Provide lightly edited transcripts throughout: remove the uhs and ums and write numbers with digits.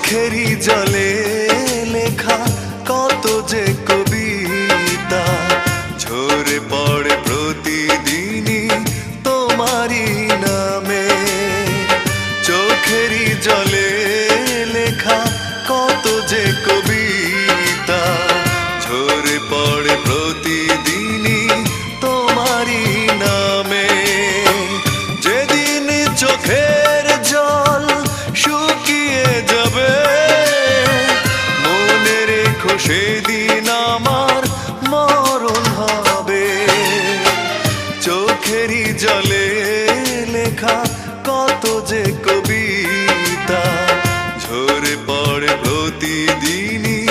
চোখেরই জলে লেখা কত যে কবিতা ঝরে পড়ে প্রতিদিনই তোমারই নামে। চোখেরই জলে লেখা কত যে কবিতা ঝরে পড়ে প্রতিদিনই তোমারই নামে। যেদিন চোখের জল শুকিয়ে যাবে মনে রেখো সেদিন আমার মরণ হবে। চোখেরই জলে লেখা কত যে কবিতা ঝরে পড়ে প্রতিদিনই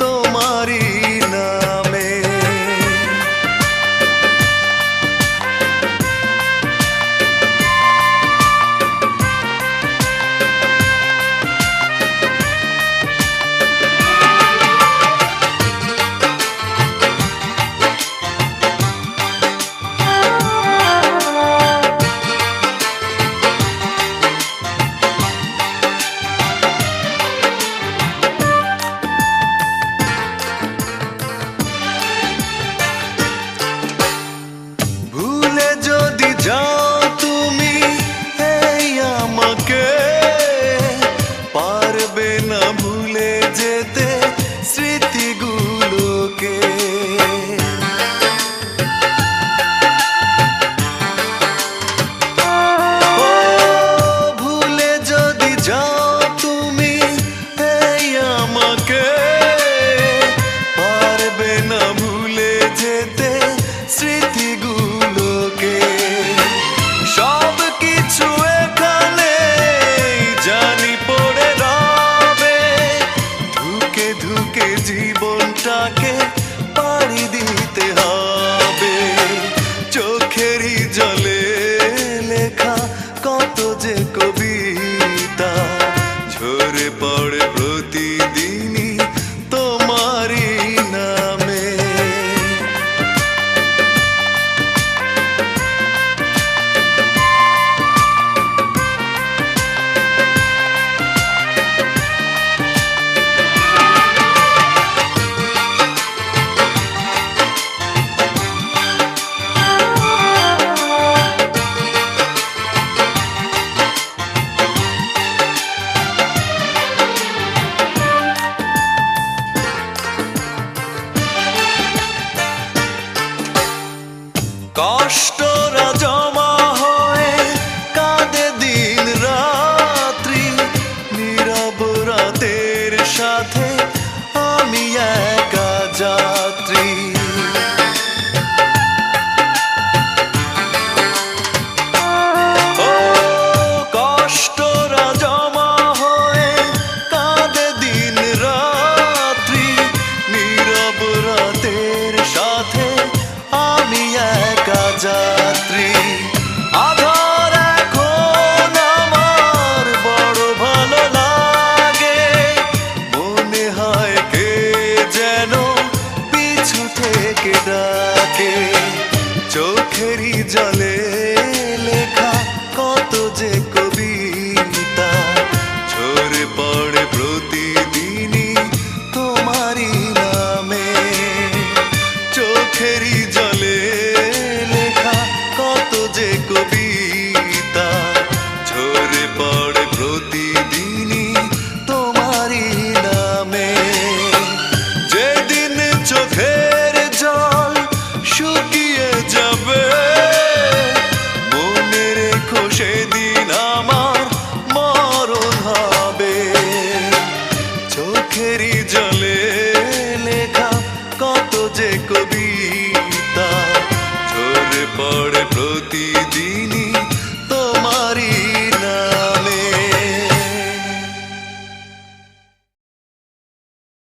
তোমারই নামে। যাও তুমি এই আমাকে পারবে না ভুলে যেতে স্মৃতিগুলোকে। ভুলে যদি যাও তুমি এই আমাকে পারবে না ভুলে যেতে স্মৃতিগুলোকে। সব কিছু এখানে জানি পড়ে রবে ধুকে ধুকে জীবনটাকে পাড়ি দিতে হবে। চোখেরই জলে লেখা কত যে কবিতা ঝরে পড়ে প্রতিদিনই তোমারই নামে। কষ্টরা জমা হয়ে কাঁদে দিন রাত্রি নীরব রাতের সাথে আমি একা যাত্রী। কষ্টরা জমা হয়ে কাঁদে দিন রাত্রি নীরব রাতের সাথে আমি একা যাত্রী। আধার এখন আমার বড় ভালো লাগে মনে হয় কে যেন পিছু থেকে ডাকে। চোখেরই জলে লেখা কত যে